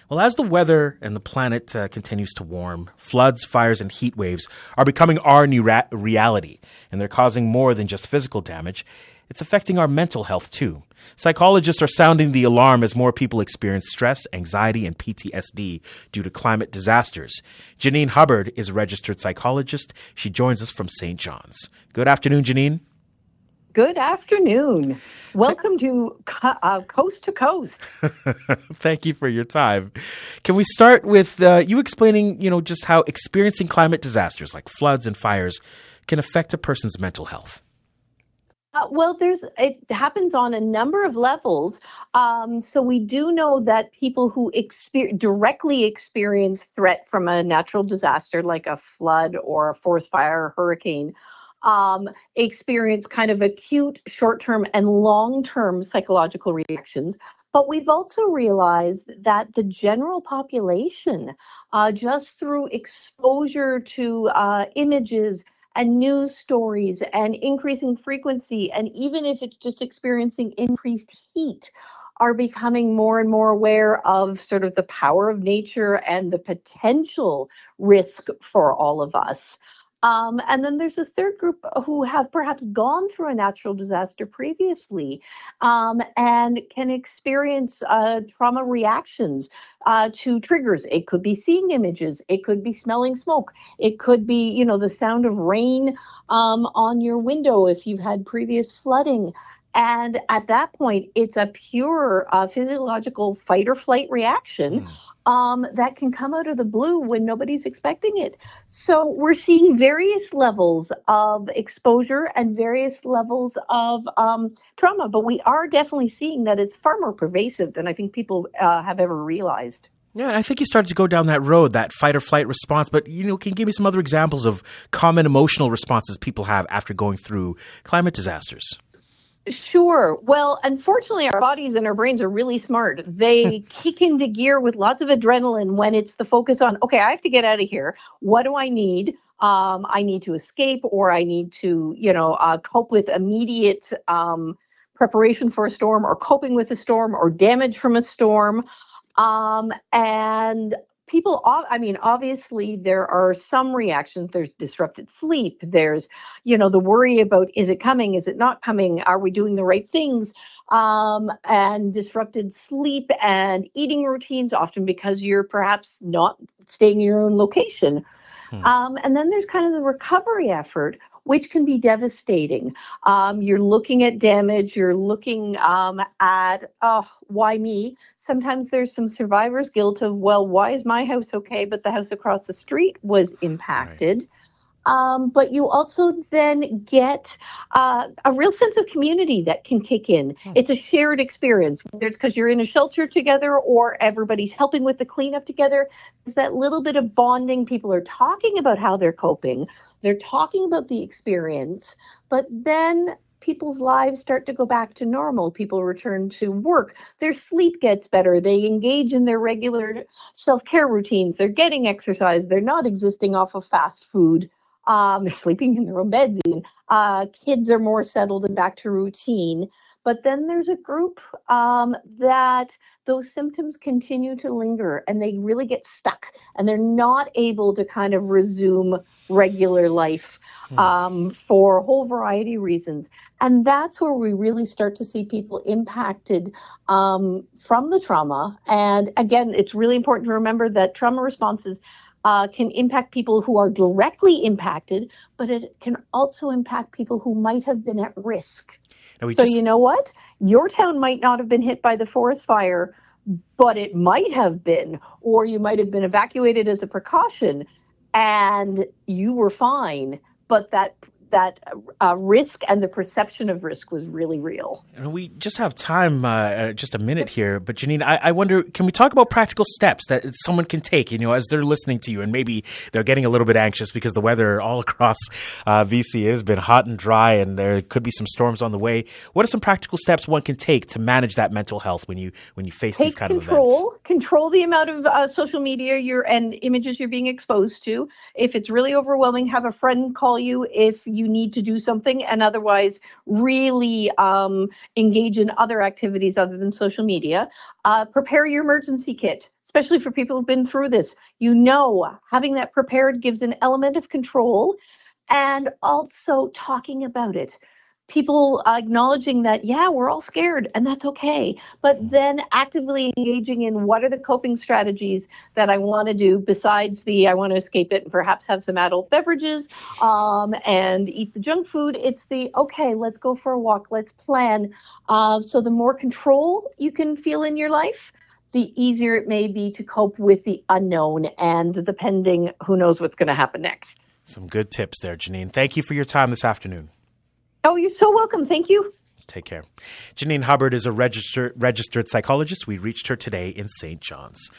Well, as the weather and the planet continues to warm, floods, fires, and heat waves are becoming our new reality, and they're causing more than just physical damage. It's affecting our mental health, too. Psychologists are sounding the alarm as more people experience stress, anxiety, and PTSD due to climate disasters. Janine Hubbard is a registered psychologist. She joins us from St. John's. Good afternoon, Janine. Good afternoon. Welcome to Coast to Coast. Thank you for your time. Can we start with you explaining, just how experiencing climate disasters like floods and fires can affect a person's mental health? It happens on a number of levels. So we do know that people who directly experience threat from a natural disaster like a flood or a forest fire or hurricane experience kind of acute short-term and long-term psychological reactions. But we've also realized that the general population, just through exposure to images and news stories and increasing frequency, and even if it's just experiencing increased heat, are becoming more and more aware of sort of the power of nature and the potential risk for all of us. And then there's a third group who have perhaps gone through a natural disaster previously and can experience trauma reactions to triggers. It could be seeing images. It could be smelling smoke. It could be, the sound of rain on your window if you've had previous flooding. And at that point, it's a pure physiological fight or flight reaction. That can come out of the blue when nobody's expecting it. So we're seeing various levels of exposure and various levels of trauma, but we are definitely seeing that it's far more pervasive than I think people have ever realized. Yeah, I think you started to go down that road, that fight or flight response, but, can you give me some other examples of common emotional responses people have after going through climate disasters? Sure. Well, unfortunately, our bodies and our brains are really smart. They kick into gear with lots of adrenaline when it's the focus on, okay, I have to get out of here. What do I need? I need to escape, or I need to, cope with immediate preparation for a storm, or coping with a storm, or damage from a storm. And people, obviously there are some reactions. There's disrupted sleep. There's, the worry about, is it coming? Is it not coming? Are we doing the right things? And disrupted sleep and eating routines, often because you're perhaps not staying in your own location. And then there's kind of the recovery effort, which can be devastating. You're looking at damage. You're looking at, why me? Sometimes there's some survivor's guilt of, well, why is my house okay, but the house across the street was impacted? Right. But you also then get a real sense of community that can kick in. It's a shared experience, whether it's because you're in a shelter together or everybody's helping with the cleanup together. It's that little bit of bonding. People are talking about how they're coping. They're talking about the experience, but then people's lives start to go back to normal. People return to work. Their sleep gets better. They engage in their regular self-care routines. They're getting exercise. They're not existing off of fast food. They're sleeping in their own beds. Kids are more settled and back to routine. But then there's a group that those symptoms continue to linger and they really get stuck and they're not able to kind of resume regular life for a whole variety of reasons. And that's where we really start to see people impacted from the trauma. And again, it's really important to remember that trauma responses can impact people who are directly impacted, but it can also impact people who might have been at risk. You know what? Your town might not have been hit by the forest fire, but it might have been, or you might have been evacuated as a precaution and you were fine, but that risk and the perception of risk was really real. And we just have time, just a minute here. But Janine, I wonder, can we talk about practical steps that someone can take, as they're listening to you and maybe they're getting a little bit anxious because the weather all across BC has been hot and dry and there could be some storms on the way. What are some practical steps one can take to manage that mental health when you face these kind of events? Control the amount of social media and images you're being exposed to. If it's really overwhelming, have a friend call you. If you need to do something, and otherwise really engage in other activities other than social media. Prepare your emergency kit, especially for people who've been through this. Having that prepared gives an element of control, and also talking about it. People acknowledging that, yeah, we're all scared and that's okay. But then actively engaging in what are the coping strategies that I want to do besides I want to escape it and perhaps have some adult beverages and eat the junk food. It's okay, let's go for a walk, let's plan. So the more control you can feel in your life, the easier it may be to cope with the unknown and depending, who knows what's going to happen next. Some good tips there, Janine. Thank you for your time this afternoon. Oh, you're so welcome. Thank you. Take care. Janine Hubbard is a registered psychologist. We reached her today in St. John's.